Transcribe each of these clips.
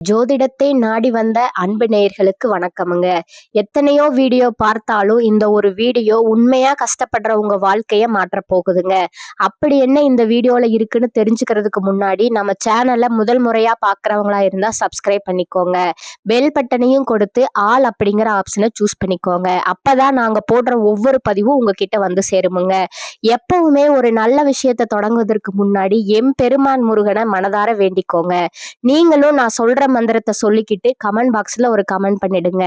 ஜோதிடத்தை நாடி வந்த அன்பு நேயர்களுக்கு வணக்கமுங்க. எத்தனையோ வீடியோ பார்த்தாலும் இந்த ஒரு வீடியோ உண்மையா கஷ்டப்படுற உங்க வாழ்க்கைய மாற்றப் போகுதுங்க. அப்படி என்ன இந்த வீடியோல இருக்குன்னு தெரிஞ்சுக்கிறதுக்கு முன்னாடி நம்ம சேனலை முதல் முறையா பார்க்குறவங்களா இருந்தா சப்ஸ்கிரைப் பண்ணிக்கோங்க. பெல் பட்டனையும் கொடுத்து ஆல் அப்படிங்கிற ஆப்ஷனை சூஸ் பண்ணிக்கோங்க. அப்பதான் நாங்க போடுற ஒவ்வொரு பதிவும் உங்ககிட்ட வந்து சேருமுங்க. எப்பவுமே ஒரு நல்ல விஷயத்தை தொடங்குவதற்கு முன்னாடி எம்பெருமான் முருகனை மனதார வேண்டிக்கோங்க. நீங்களும் நான் சொல்ற மந்திரத்தை சொல்லிக்கிட்டு கமெண்ட் பாக்ஸ்ல ஒரு கமெண்ட் பண்ணிடுங்க.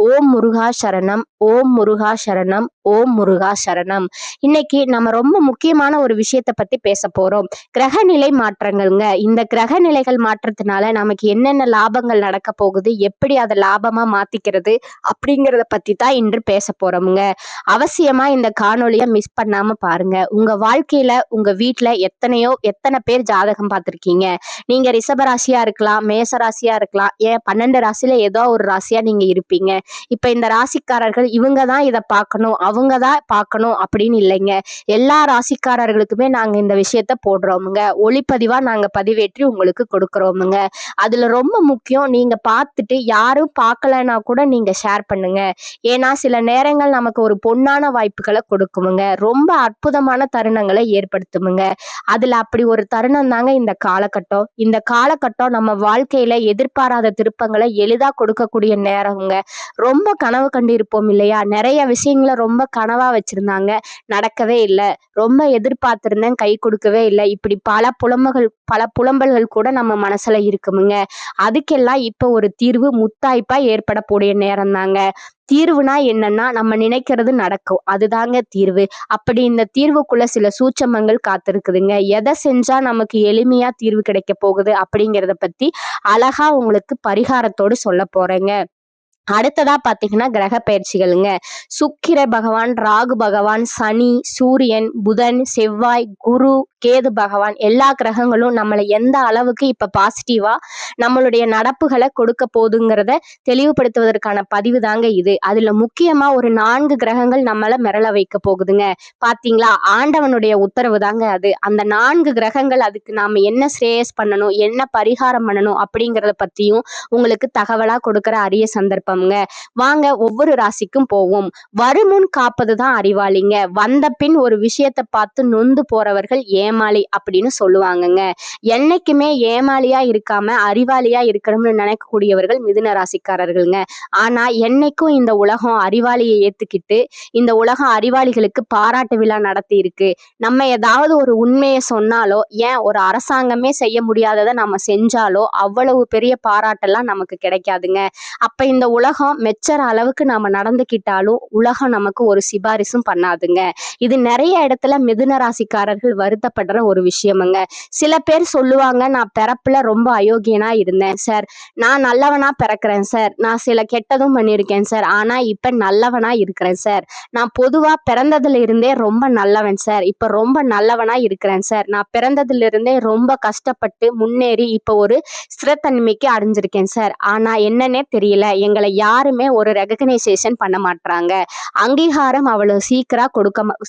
ஓம் முருகா சரணம், ஓம் முருகா சரணம், ஓம் முருகா சரணம். இன்னைக்கு நம்ம ரொம்ப முக்கியமான ஒரு விஷயத்தை பத்தி பேச போறோம். கிரகநிலை மாற்றங்கள்ங்க. இந்த கிரகநிலைகள் மாற்றத்தினால நமக்கு என்னென்ன லாபங்கள் நடக்க போகுது, எப்படி அதை லாபமா மாத்திக்கிறது அப்படிங்கிறத பத்தி தான் இன்று பேச போறோம்ங்க. அவசியமா இந்த காணொலியை மிஸ் பண்ணாம பாருங்க. உங்க வாழ்க்கையில உங்க வீட்டுல எத்தனை பேர் ஜாதகம் பார்த்திருக்கீங்க? நீங்க ரிஷப ராசியா இருக்கலாம், மேச ராசியா இருக்கலாம், ஏன் 12 ராசியில ஏதோ ஒரு ராசியா நீங்க இருப்பீங்க. இப்ப இந்த ராசிக்காரர்கள் இவங்க தான் இதை பார்க்கணும், அவங்க தான் பார்க்கணும் அப்படின்னு இல்லைங்க. எல்லா ராசிக்காரர்களுக்குமே நாங்க இந்த விஷயத்த போடுறோமுங்க. ஒளிப்பதிவா நாங்க பதிவேற்றி உங்களுக்கு கொடுக்குறோமுங்க. அதுல ரொம்ப முக்கியம், நீங்க பார்த்துட்டு யாரும் பார்க்கலன்னா கூட நீங்க ஷேர் பண்ணுங்க. ஏன்னா சில நேரங்கள் நமக்கு ஒரு பொன்னான வாய்ப்புகளை கொடுக்குமுங்க. ரொம்ப அற்புதமான தருணங்களை ஏற்படுத்துமுங்க. அதுல அப்படி ஒரு தருணம் தாங்க இந்த காலகட்டம். இந்த காலகட்டம் நம்ம வாழ்க்கையில எதிர்பாராத திருப்பங்களை எளிதா கொடுக்கக்கூடிய நேரங்க. ரொம்ப கனவு கண்டு இருப்போம் இல்லையா? நிறைய விஷயங்களை ரொம்ப கனவா வச்சிருந்தாங்க, நடக்கவே இல்லை. ரொம்ப எதிர்பார்த்திருந்தேன், கை கொடுக்கவே இல்லை. இப்படி பல புலம்பல்கள் கூட நம்ம மனசுல இருக்குமுங்க. அதுக்கெல்லாம் இப்ப ஒரு தீர்வு முத்தாய்ப்பா ஏற்படக்கூடிய நேரம் தாங்க. தீர்வுனா என்னன்னா, நம்ம நினைக்கிறது நடக்கும், அதுதாங்க தீர்வு. அப்படி இந்த தீர்வுக்குள்ள சில சூட்சமங்கள் காத்திருக்குதுங்க. எதை செஞ்சா நமக்கு எளிமையா தீர்வு கிடைக்க போகுது அப்படிங்கிறத பத்தி அழகா உங்களுக்கு பரிகாரத்தோடு சொல்ல போறேங்க. அடுத்ததா பாத்தீங்கன்னா கிரக பயிற்சிகளுங்க. சுக்கிர பகவான், ராகு பகவான், சனி, சூரியன், புதன், செவ்வாய், குரு, கேது பகவான், எல்லா கிரகங்களும் நம்மளை எந்த அளவுக்கு இப்ப பாசிட்டிவா நம்மளுடைய நடப்புகளை கொடுக்க போதுங்கிறத தெளிவுபடுத்துவதற்கான பதிவு தாங்க இது. அதுல முக்கியமா ஒரு 4 கிரகங்கள் நம்மள மிரள வைக்க போகுதுங்க. பாத்தீங்களா? ஆண்டவனுடைய உத்தரவு தாங்க அது. அந்த 4 கிரகங்கள், அதுக்கு நாம என்ன ஸ்ரேயஸ் பண்ணணும், என்ன பரிகாரம் பண்ணணும் அப்படிங்கிறத பத்தியும் உங்களுக்கு தகவலா கொடுக்கிற அரிய சந்தர்ப்பம்ங்க. வாங்க ஒவ்வொரு ராசிக்கும் போவோம். வருமுன் காப்பதுதான் அறிவாளிங்க. வந்த பின் ஒரு விஷயத்தை பார்த்து நொந்து போறவர்கள் ஏமாளி அப்படின்னு சொல்லுவாங்கங்க. என்னைக்குமே ஏமாளியா இருக்காம அறிவாளியா இருக்கணும்னு நினைக்கக்கூடியவர்கள் மிதுன ராசிக்காரர்கள்ங்க. ஆனா என்னைக்கும் இந்த உலகம் அறிவாளியை ஏத்துக்கிட்டு இந்த உலகம் அறிவாளிகளுக்கு பாராட்டு விழா நடத்தி இருக்கு. நம்ம ஏதாவது ஒரு உண்மையை சொன்னாலோ, ஏன் ஒரு அரசாங்கமே செய்ய முடியாததை நம்ம செஞ்சாலோ அவ்வளவு பெரிய பாராட்டெல்லாம் நமக்கு கிடைக்காதுங்க. அப்ப இந்த உலகம் மெச்சற அளவுக்கு நாம நடந்துக்கிட்டாலும் உலகம் நமக்கு ஒரு சிபாரிசும் பண்ணாதுங்க. இது நிறைய இடத்துல மிதுன ராசிக்காரர்கள் வருத்தப்படுற ஒரு விஷயமுங்க. சில பேர் சொல்லுவாங்க, நான் பிறப்புல ரொம்ப அயோக்கியனா இருந்தேன் சார், நான் நல்லவனா பிறக்கிறேன் சார், நான் சில கெட்டதும் பண்ணியிருக்கேன் சார், ஆனா இப்ப நல்லவனா இருக்கிறேன் சார், நான் பொதுவா பிறந்ததுல இருந்தே ரொம்ப நல்லவன் சார், இப்ப ரொம்ப நல்லவனா இருக்கிறேன் சார், நான் பிறந்ததுல இருந்தே ரொம்ப கஷ்டப்பட்டு முன்னேறி இப்ப ஒரு ஸ்திரத்தன்மைக்கு அடைஞ்சிருக்கேன் சார், ஆனா என்னன்னே தெரியல, எங்களை யாருமே ஒரு ரெகக்னைசேஷன் பண்ண மாட்டாங்க, அங்கீகாரம் அவ்வளவு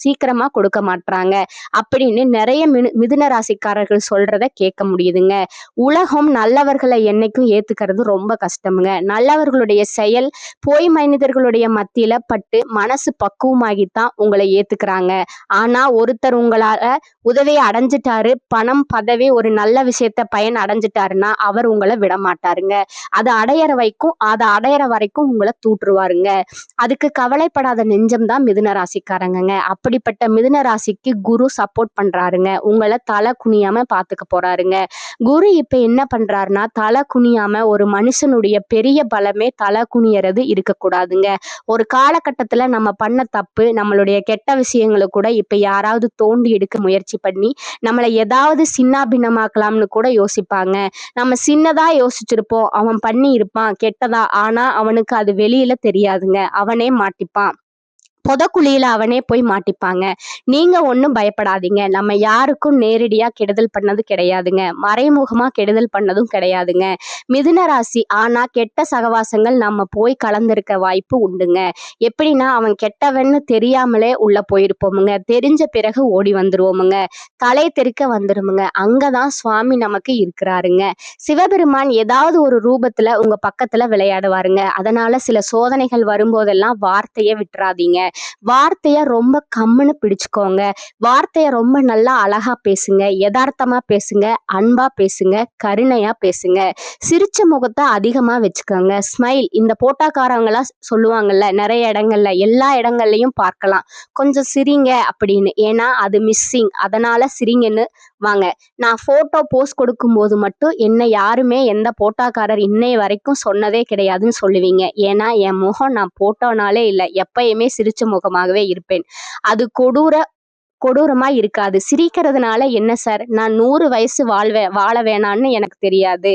சீக்கிரமா கொடுக்க மாட்டாங்க அப்படின்னு நிறைய மிதுன ராசிக்காரர்கள் சொல்றத கேட்க முடியுதுங்க. உலகம் நல்லவர்களை என்னைக்கும் ஏத்துக்கிறது ரொம்ப கஷ்டமுங்க. நல்லவர்களுடைய செயல் போய் மனிதர்களுடைய மத்தியில பட்டு மனசு பக்குவமாகித்தான் உங்களை ஏத்துக்கிறாங்க. ஆனா ஒருத்தர் உங்களால உதவியை அடைஞ்சிட்டாரு, பணம், பதவி, ஒரு நல்ல விஷயத்த பயன் அடைஞ்சிட்டாருன்னா அவர் உங்களை விட மாட்டாருங்க. அதை அடையிற வரைக்கும் உங்களை தூற்றுவாருங்க. அதுக்கு கவலைப்படாத நெஞ்சம் தான் மிதுன ராசிக்காரங்க. அப்படிப்பட்ட மிதுன ராசிக்கு குரு சப்போர்ட் பண்றாருங்க. உங்களை தலை குனியாம பாத்துக்க போறாருங்க. குரு இப்ப என்ன பண்றாருன்னா, தலை குனியாம, ஒரு மனுஷனுடைய பெரிய பலமே தலை குனியறது இருக்கக்கூடாதுங்க. ஒரு காலகட்டத்துல நம்ம பண்ண தப்பு, நம்மளுடைய கெட்ட விஷயங்களை கூட இப்ப யாராவது தோண்டி எடுக்க முயற்சி பண்ணி நம்மளை ஏதாவது சின்னாபின்னமாக்கலாம்னு கூட யோசிப்பாங்க. நம்ம சின்னதா யோசிச்சிருப்போம், அவன் பண்ணி இருப்பான் கெட்டதா, ஆனா அவனுக்கு அது வெளியில தெரியாதுங்க, அவனே மாட்டிப்பான். புதக்குழியில அவனே போய் மாட்டிப்பாங்க. நீங்க ஒண்ணும் பயப்படாதீங்க. நம்ம யாருக்கும் நேரடியா கெடுதல் பண்ணது கிடையாதுங்க. மறைமுகமா கெடுதல் பண்ணதும் கிடையாதுங்க. மிதுன ராசி ஆனா கெட்ட சகவாசங்கள் நம்ம போய் கலந்திருக்க வாய்ப்பு உண்டுங்க. எப்படின்னா அவன் கெட்டவன்னு தெரியாமலே உள்ள போயிருப்போமுங்க. தெரிஞ்ச பிறகு ஓடி வந்துருவோமுங்க. தலை தெறிக்க வந்துருமுங்க. அங்கதான் சுவாமி நமக்கு இருக்கிறாருங்க. சிவபெருமான் ஏதாவது ஒரு ரூபத்துல உங்க பக்கத்துல விளையாடுவாருங்க. அதனால சில சோதனைகள் வரும்போதெல்லாம் வார்த்தையை விட்டுறாதீங்க. வார்த்தைய ரொம்ப கம்முன்னு பிடிச்சுக்கோங்க. வார்த்தைய ரொம்ப நல்லா அழகா பேசுங்க. யதார்த்தமா பேசுங்க. அன்பா பேசுங்க. கருணையா பேசுங்க. சிரிச்ச முகத்தை அதிகமா வச்சுக்கோங்க. ஸ்மைல் இந்த போட்டாக்காரங்களாம் சொல்லுவாங்கல்ல, நிறைய இடங்கள்ல எல்லா இடங்கள்லயும் பார்க்கலாம். கொஞ்சம் சிரிங்க அப்படின்னு. ஏன்னா அது மிஸ்ஸிங். அதனால சிரிங்கன்னு வாங்க. நான் போட்டோ போஸ்ட் கொடுக்கும்போது மட்டும் என்ன யாருமே எந்த போட்டாக்காரர் இன்னைய வரைக்கும் சொன்னதே கிடையாதுன்னு சொல்லுவீங்க. ஏன்னா என் முகம் நான் போட்டோனாலே இல்லை, எப்பயுமே சிரிச்ச முகமாகவே இருப்பேன். அது கொடூரமா இருக்காது. சிரிக்கிறதுனால என்ன சார், நான் 100 வயசு வாழ வேணான்னு எனக்கு தெரியாது.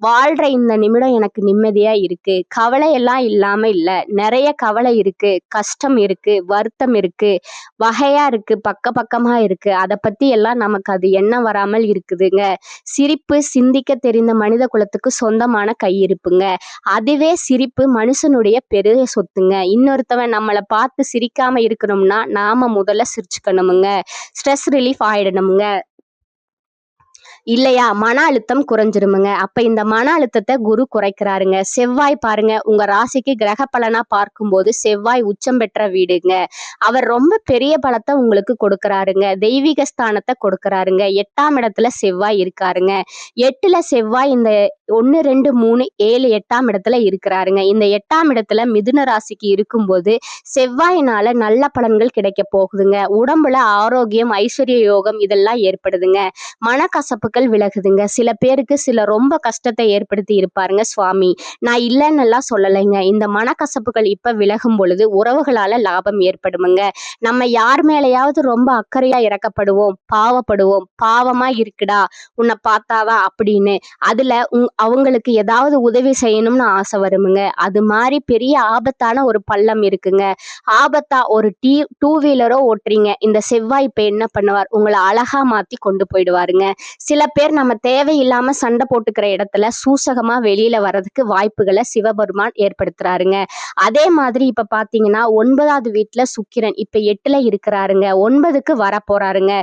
வாழ்ற இந்த நிமிடம் எனக்கு நிம்மதியா இருக்கு. கவலை எல்லாம் இல்லாம இல்ல. நிறைய கவலை இருக்கு, கஷ்டம் இருக்கு, வருத்தம் இருக்கு, வகையா இருக்கு, பக்கமா இருக்கு. அதை பத்தி எல்லாம் நமக்கு அது எண்ணம் வராமல் இருக்குதுங்க. சிரிப்பு சிந்திக்க தெரிந்த மனித குலத்துக்கு சொந்தமான கையிருப்புங்க. அதுவே சிரிப்பு மனுஷனுடைய பெரிய சொத்துங்க. இன்னொருத்தவன் நம்மளை பார்த்து சிரிக்காம இருக்கணும்னா நாம முதல்ல சிரிச்சுக்கணுமுங்க. Stress relief ஆயிடணுமுங்க. இல்லையா மன அழுத்தம் குறைஞ்சிருமுங்க. அப்ப இந்த மன அழுத்தத்தை குரு குறைக்கிறாருங்க. செவ்வாய் பாருங்க, உங்க ராசிக்கு கிரக பலனா பார்க்கும்போது செவ்வாய் உச்சம் பெற்ற வீடுங்க. அவர் ரொம்ப பெரிய பலத்தை உங்களுக்கு கொடுக்கறாருங்க. தெய்வீக ஸ்தானத்தை கொடுக்கறாருங்க. 8ஆம் இடத்துல செவ்வாய் இருக்காருங்க. 8ல செவ்வாய் இந்த 1 2 3 7 8ஆம் இடத்துல இருக்கிறாருங்க. இந்த 8ஆம் இடத்துல மிதுன ராசிக்கு இருக்கும்போது செவ்வாயினால நல்ல பலன்கள் கிடைக்க போகுதுங்க. உடம்புல ஆரோக்கியம், ஐஸ்வர்ய யோகம் இதெல்லாம் ஏற்படுதுங்க. மனக்கசப்புகள் விலகுதுங்க. சில பேருக்கு சில ரொம்ப கஷ்டத்தை ஏற்படுத்தி இருப்பாருங்க சுவாமி. நான் இல்லைன்னு எல்லாம் சொல்லலைங்க. இந்த மனக்கசப்புகள் இப்ப விலகும் பொழுது உறவுகளால லாபம் ஏற்படுமுங்க. நம்ம யார் மேலேயாவது ரொம்ப அக்கறையா இறக்கப்படுவோம், பாவப்படுவோம். பாவமா இருக்குடா உன்னை பார்த்தாதான் அப்படின்னு. அதுல அவங்களுக்கு ஏதாவது உதவி செய்யணும்னு ஆசை வருமுங்க. அது மாதிரி பெரிய ஆபத்தான ஒரு பள்ளம் இருக்குங்க. ஆபத்தா ஒரு டூ வீலரோ ஓட்டுறீங்க, இந்த செவ்வாய் இப்ப என்ன பண்ணுவார், உங்களை அழகா மாத்தி கொண்டு போயிடுவாருங்க. சில பேர் நம்ம தேவையில்லாம சண்டை போட்டுக்கிற இடத்துல சூசகமா வெளியில வர்றதுக்கு வாய்ப்புகளை சிவபெருமான் ஏற்படுத்துறாருங்க. அதே மாதிரி இப்ப பாத்தீங்கன்னா 9வது வீட்டுல சுக்கிரன் இப்ப 8ல இருக்கிறாருங்க. 9க்கு வர போறாருங்க.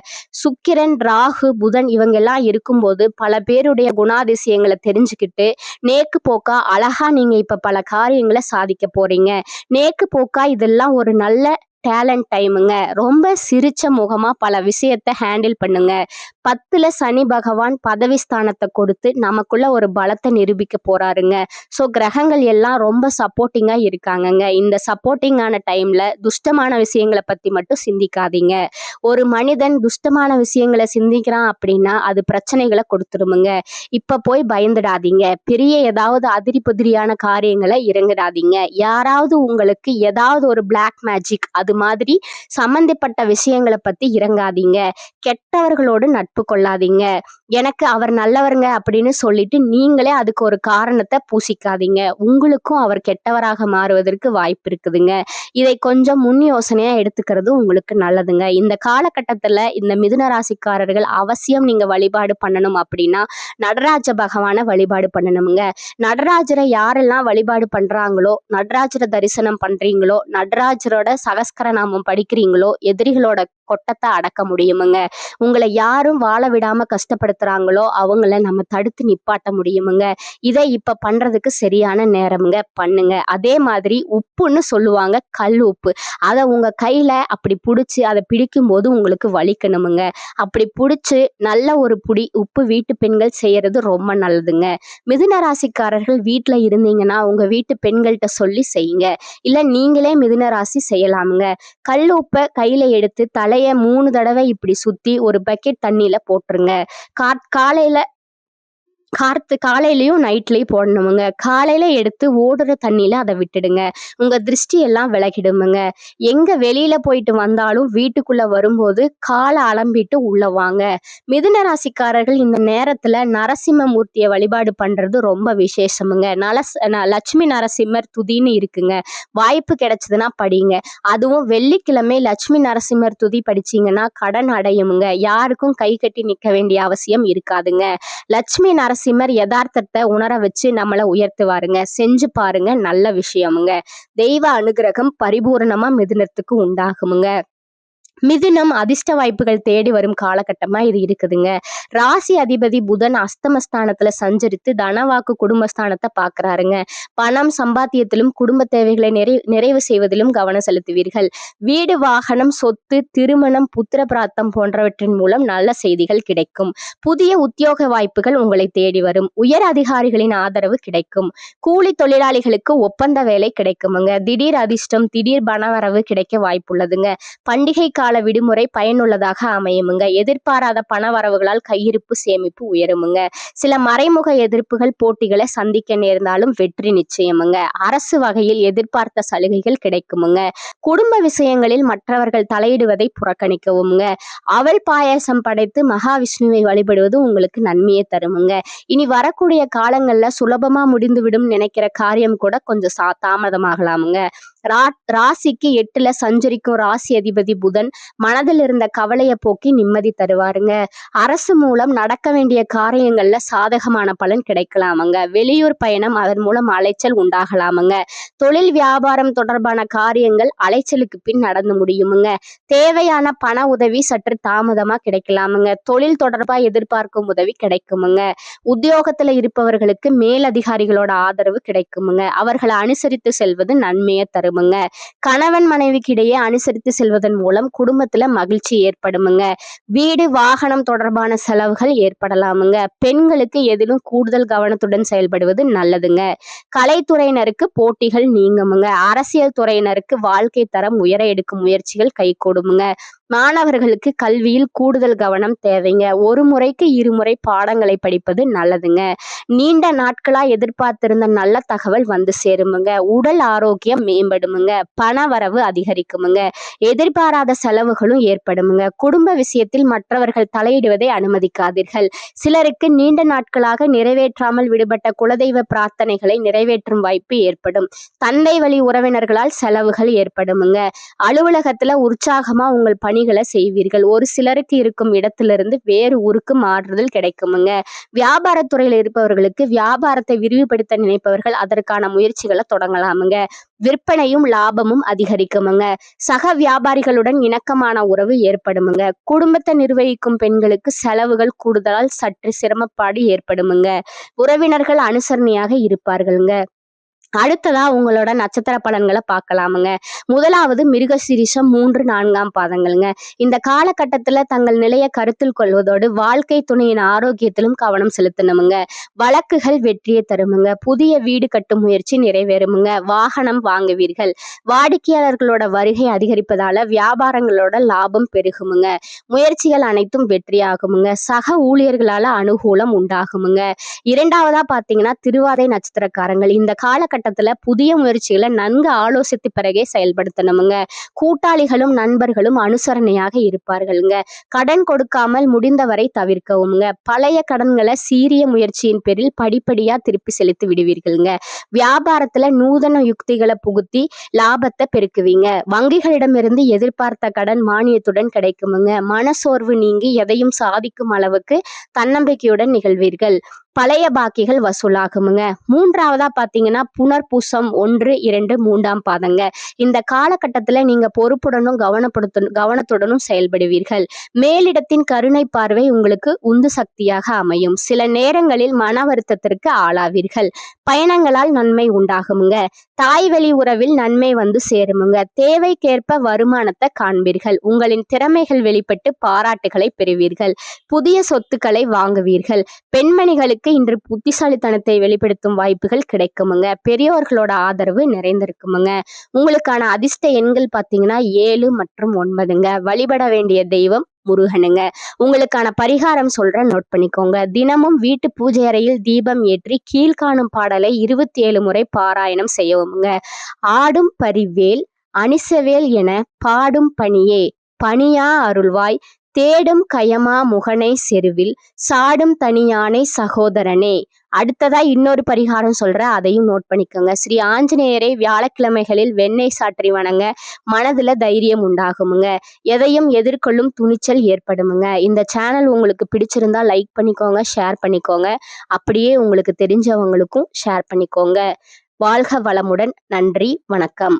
சுக்கிரன், ராகு, புதன் இவங்க எல்லாம் இருக்கும்போது பல பேருடைய குணாதிசயங்களை தெரிஞ்சுக்கிட்டு நேக்கு போக்கா அழகா நீங்க இப்ப பல காரியங்களை சாதிக்க போறீங்க. நேக்கு போக்கா இதெல்லாம் ஒரு நல்ல டேலண்ட் டைமுங்க. ரொம்ப சிரிச்ச முகமா பல விஷயத்தை ஹேண்டில் பண்ணுங்க. 10ல சனி பகவான் பதவி ஸ்தானத்தை கொடுத்து நமக்குள்ள ஒரு பலத்தை நிரூபிக்க போறாருங்க. ஸோ கிரகங்கள் எல்லாம் ரொம்ப சப்போர்ட்டிங்கா இருக்காங்கங்க. இந்த சப்போர்ட்டிங்கான டைம்ல துஷ்டமான விஷயங்களை பத்தி மட்டும் சிந்திக்காதீங்க. ஒரு மனிதன் துஷ்டமான விஷயங்களை சிந்திக்கிறான் அப்படின்னா அது பிரச்சனைகளை கொடுத்துருமுங்க. இப்ப போய் பயந்துடாதீங்க. பெரிய ஏதாவது அதிரி புதிரியான காரியங்களை இறங்கிடாதீங்க. யாராவது உங்களுக்கு ஏதாவது ஒரு பிளாக் மேஜிக் அது மாதிரி சம்பந்தப்பட்ட விஷயங்களை பத்தி இறங்காதீங்க. கெட்டவர்களோடு நட்பு கொள்ளாதீங்க. எனக்கு அவர் நல்லவருங்க அப்படின்னு சொல்லிட்டு நீங்களே அதுக்கு ஒரு காரணத்தை பூசிக்காதீங்க. உங்களுக்கும் அவர் கெட்டவராக மாறுவதற்கு வாய்ப்பு இருக்குதுங்க. இதை கொஞ்சம் முன் யோசனையா எடுத்துக்கிறது உங்களுக்கு நல்லதுங்க. இந்த காலகட்டத்துல இந்த மிதுன ராசிக்காரர்கள் அவசியம் நீங்க வழிபாடு பண்ணணும் அப்படின்னா நடராஜ பகவானை வழிபாடு பண்ணணுங்க. நடராஜரை யாரெல்லாம் வழிபாடு பண்றாங்களோ, நடராஜரை தரிசனம் பண்றீங்களோ, நடராஜரோட சகஸ்கரநாமம் படிக்கிறீங்களோ, எதிரிகளோட கொட்டத்தை அடக்க முடியுமுங்க. உங்களை யாரும் வாழ விடாம கஷ்டப்படுத்துறாங்களோ அவங்கள நம்ம தடுத்து நிப்பாட்ட முடியுமுங்க. இதை இப்ப பண்றதுக்கு சரியான நேரம்ங்க. பண்ணுங்க. அதே மாதிரி உப்புன்னு சொல்லுவாங்க, கல் உப்பு. அதை உங்க கையில அப்படி பிடிச்சி அதை பிடிக்கும் போது உங்களுக்கு வலிக்கணுமுங்க. அப்படி பிடிச்சி நல்ல ஒரு புடி உப்பு வீட்டு பெண்கள் செய்யறது ரொம்ப நல்லதுங்க. மிதுன ராசிக்காரர்கள் வீட்டுல இருந்தீங்கன்னா உங்க வீட்டு பெண்கள்கிட்ட சொல்லி செய்யுங்க. இல்ல நீங்களே மிதுன ராசி செய்யலாமுங்க. கல் உப்பை கையில எடுத்து தலைய 3 தடவை இப்படி சுத்தி ஒரு பக்கெட் தண்ணியில போட்டுருங்க. காலையில காலையிலயும் நைட்லயும் போடணுமுங்க. காலையில எடுத்து ஓடுற தண்ணியில அத விட்டுடுங்க. உங்க திருஷ்டி எல்லாம் விலகிடுமுங்க. எங்க வெளியில போயிட்டு வந்தாலும் வீட்டுக்குள்ள வரும்போது கால அலம்பிட்டு உள்ள வாங்க. மிதுன ராசிக்காரர்கள் இந்த நேரத்துல நரசிம்மமூர்த்திய வழிபாடு பண்றது ரொம்ப விசேஷமுங்க. லட்சுமி நரசிம்மர் துதின்னு இருக்குங்க. வாய்ப்பு கிடைச்சதுன்னா படிங்க. அதுவும் வெள்ளிக்கிழமை லட்சுமி நரசிம்மர் துதி படிச்சீங்கன்னா கடன் அடையுமுங்க. யாருக்கும் கை கட்டி நிக்க வேண்டிய அவசியம் இருக்காதுங்க. லட்சுமி நரசிம்மர் யதார்த்தத்தை உணர வச்சு நம்மளை உயர்த்துவாருங்க. செஞ்சு பாருங்க, நல்ல விஷயமுங்க. தெய்வ அனுகிரகம் பரிபூரணமா மிதுனத்துக்கு உண்டாகுமுங்க. மிதுனம் அதிர்ஷ்ட வாய்ப்புகள் தேடி வரும் காலகட்டமா இது இருக்குதுங்க. ராசி அதிபதி புதன் அஸ்தமஸ்தானத்துல சஞ்சரித்து தனவாக்கு குடும்பஸ்தானத்தை பாக்குறாருங்க. பணம் சம்பாத்தியத்திலும் குடும்ப தேவைகளை நிறைவு செய்வதிலும் கவனம் செலுத்துவீர்கள். வீடு, வாகனம், சொத்து, திருமணம், புத்திர பிராப்தம் போன்றவற்றின் மூலம் நல்ல செய்திகள் கிடைக்கும். புதிய உத்தியோக வாய்ப்புகள் உங்களை தேடி வரும். உயர் அதிகாரிகளின் ஆதரவு கிடைக்கும். கூலி தொழிலாளிகளுக்கு ஒப்பந்த வேலை கிடைக்குமுங்க. திடீர் அதிர்ஷ்டம், திடீர் பணவரவு கிடைக்க வாய்ப்புள்ளதுங்க. பண்டிகை கால விடுமுறை பயனுள்ளதாக அமையுமுங்க. எதிர்பாராத பண வரவுகளால் கையிருப்பு சேமிப்பு உயருமுங்க. சில மறைமுக எதிர்ப்புகள் போட்டிகளை சந்திக்க நேர்ந்தாலும் வெற்றி நிச்சயமுங்க. அரசு வகையில் எதிர்பார்த்த சலுகைகள் கிடைக்குமுங்க. குடும்ப விஷயங்களில் மற்றவர்கள் தலையிடுவதை புறக்கணிக்கவுமுங்க. அவள் பாயாசம் படைத்து மகாவிஷ்ணுவை வழிபடுவது உங்களுக்கு நன்மையை தருமுங்க. இனி வரக்கூடிய காலங்கள்ல சுலபமா முடிந்துவிடும் நினைக்கிற காரியம் கூட கொஞ்சம் தாமதமாகலாமுங்க. ராசிக்கு 8ல சஞ்சரிக்கும் ராசி அதிபதி புதன் மனதில் இருந்த கவலையை போக்கி நிம்மதி தருவாருங்க. அரசு மூலம் நடக்க வேண்டிய காரியங்கள்ல சாதகமான பலன் கிடைக்கலாமுங்க. வெளியூர் பயணம், அதன் மூலம் அலைச்சல் உண்டாகலாமுங்க. தொழில் வியாபாரம் தொடர்பான காரியங்கள் அலைச்சலுக்கு பின் நடந்து முடியுமுங்க. தேவையான பண உதவி சற்று தாமதமா கிடைக்கலாமுங்க. தொழில் தொடர்பா எதிர்பார்க்கும் உதவி கிடைக்குமுங்க. உத்தியோகத்துல இருப்பவர்களுக்கு மேலதிகாரிகளோட ஆதரவு கிடைக்குமுங்க. அவர்களை அனுசரித்து செல்வது நன்மையை தருமுங்க. கணவன் மனைவிக்கு இடையே அனுசரித்து செல்வதன் மூலம் குடும்பத்துல மகிழ்ச்சி ஏற்படுமுங்க. வீடு, வாகனம் தொடர்பான செலவுகள் ஏற்படலாமுங்க. பெண்களுக்கு எதிலும் கூடுதல் கவனத்துடன் செயல்படுவது நல்லதுங்க. கலைத்துறையினருக்கு போட்டிகள் நீங்குமுங்க. அரசியல் துறையினருக்கு வாழ்க்கை தரம் உயர எடுக்கும் முயற்சிகள் கைகூடுமுங்க. மாணவர்களுக்கு கல்வியில் கூடுதல் கவனம் தேவைங்க. ஒரு முறைக்கு 2 முறை பாடங்களை படிப்பது நல்லதுங்க. நீண்ட நாட்களா எதிர்பார்த்திருந்த நல்ல தகவல் வந்து சேருமுங்க. உடல் ஆரோக்கியம் மேம்படுமுங்க. பண வரவு அதிகரிக்குமுங்க. எதிர்பாராத செலவுகளும் ஏற்படுமுங்க. குடும்ப விஷயத்தில் மற்றவர்கள் தலையிடுவதை அனுமதிக்காதீர்கள். சிலருக்கு நீண்ட நாட்களாக நிறைவேற்றாமல் விடுபட்ட குலதெய்வ பிரார்த்தனைகளை நிறைவேற்றும் வாய்ப்பு ஏற்படும். தந்தை வழி உறவினர்களால் செலவுகள் ஏற்படுமுங்க. அலுவலகத்துல உற்சாகமா உங்கள் பணிகளை செய்வீர்கள். ஒரு சிலருக்கு இருக்கும் இடத்திலிருந்து வேறு ஊருக்கு மாறுதல் கிடைக்குமுங்க. வியாபாரத்துறையில் இருப்பவர்களுக்கு வியாபாரத்தை விரிவுபடுத்த நினைப்பவர்கள் அதற்கான முயற்சிகளை தொடங்கலாமுங்க. விற்பனையும் லாபமும் அதிகரிக்குமுங்க. சக வியாபாரிகளுடன் இணக்கமான உறவு ஏற்படுமுங்க. குடும்பத்தை நிர்வகிக்கும் பெண்களுக்கு செலவுகள் கூடுதலால் சற்று சிரமப்பாடு ஏற்படுமுங்க. உறவினர்கள் அனுசரணையாக இருப்பார்களுங்க. அடுத்ததா உங்களோட நட்சத்திர பலன்களை பார்க்கலாமுங்க. முதலாவது மிருகசீரிஷம் 3, 4ஆம் பாதங்கள்ங்க. இந்த காலகட்டத்துல தங்கள் நிலையை கருத்தில் கொள்வதோடு வாழ்க்கை துணையின் ஆரோக்கியத்திலும் கவனம் செலுத்தணுமுங்க. வழக்குகள் வெற்றியை தருமுங்க. புதிய வீடு கட்டும் முயற்சி நிறைவேறுமுங்க. வாகனம் வாங்குவீர்கள். வாடிக்கையாளர்களோட வருகை அதிகரிப்பதால வியாபாரங்களோட லாபம் பெருகுமுங்க. முயற்சிகள் அனைத்தும் வெற்றியாகுமுங்க. சக ஊழியர்களால அனுகூலம் உண்டாகுமுங்க. இரண்டாவதா பாத்தீங்கன்னா திருவாதை நட்சத்திரக்காரங்கள் இந்த காலகட்டத்துல புதிய முயற்சிகளை நன்கு ஆலோசித்த பிறகே செயல்படுத்தணுமுங்க. கூட்டாளிகளும் நண்பர்களும் அனுசரணையாக இருப்பார்களுங்க. கடன் கொடுக்காமல் முடிந்தவரை தவிர்க்கவுங்க. பழைய கடன்களை சீரிய முயற்சியின் பேரில் படிப்படியா திருப்பி செலுத்தி விடுவீர்களுங்க. வியாபாரத்துல நூதன யுக்திகளை புகுத்தி லாபத்தை பெருக்குவீங்க. வங்கிகளிடமிருந்து எதிர்பார்த்த கடன் மானியத்துடன் கிடைக்குமுங்க. மனசோர்வு நீங்கி எதையும் சாதிக்கும் அளவுக்கு தன்னம்பிக்கையுடன் நிகழ்வீர்கள். பழைய பாக்கிகள் வசூலாகுமுங்க. மூன்றாவதா பாத்தீங்கன்னா புனர்பூசம் 1, 2, 3ஆம் பாதங்க. இந்த காலகட்டத்துல நீங்க பொறுப்புடனும் கவனத்துடனும் செயல்படுவீர்கள். மேலிடத்தின் கருணை பார்வை உங்களுக்கு உந்து சக்தியாக அமையும். சில நேரங்களில் மன வருத்தத்திற்கு ஆளாவீர்கள். பயணங்களால் நன்மை உண்டாகுமுங்க. தாய் வழி உறவில் நன்மை வந்து சேருமுங்க. தேவைக்கேற்ப வருமானத்தை காண்பீர்கள். உங்களின் திறமைகள் வெளிப்பட்டு பாராட்டுகளை பெறுவீர்கள். புதிய சொத்துக்களை வாங்குவீர்கள். பெண்மணிகளுக்கு இன்று புத்திசாலித்தனத்தை வெளிப்படுத்தும் வாய்ப்புகள் கிடைக்குமுங்க. பெரியோர்களோட ஆதரவு நிறைந்திருக்குமுங்க. உங்களுக்கான அதிர்ஷ்ட எண்கள் பாத்தீங்கன்னா 7 மற்றும் 9ங்க. வழிபட வேண்டிய தெய்வம் முருகனுங்க. உங்களுக்கான பரிகாரம் சொல்றேன், நோட் பண்ணிக்கோங்க. தினமும் வீட்டு பூஜை அறையில் தீபம் ஏற்றி கீழ்காணும் பாடலை 27 முறை பாராயணம் செய்யவுங்க. ஆடும் பரிவேல் அணிசவேல் என பாடும் பணியே பணியா அருள்வாய், தேடும் கயமா முகனை செருவில் சாடும் தனியானை சகோதரனே. அடுத்ததா இன்னொரு பரிகாரம் சொல்றேன், அதையும் நோட் பண்ணிக்கோங்க. ஸ்ரீ ஆஞ்சநேயரை வியாழக்கிழமைகளில் வெண்ணெய் சாற்றி வணங்க மனதுல தைரியம் உண்டாகுமுங்க. எதையும் எதிர்கொள்ளும் துணிச்சல் ஏற்படுமுங்க. இந்த சேனல் உங்களுக்கு பிடிச்சிருந்தா லைக் பண்ணிக்கோங்க, ஷேர் பண்ணிக்கோங்க. அப்படியே உங்களுக்கு தெரிஞ்சவங்களுக்கும் ஷேர் பண்ணிக்கோங்க. வாழ்க வளமுடன். நன்றி, வணக்கம்.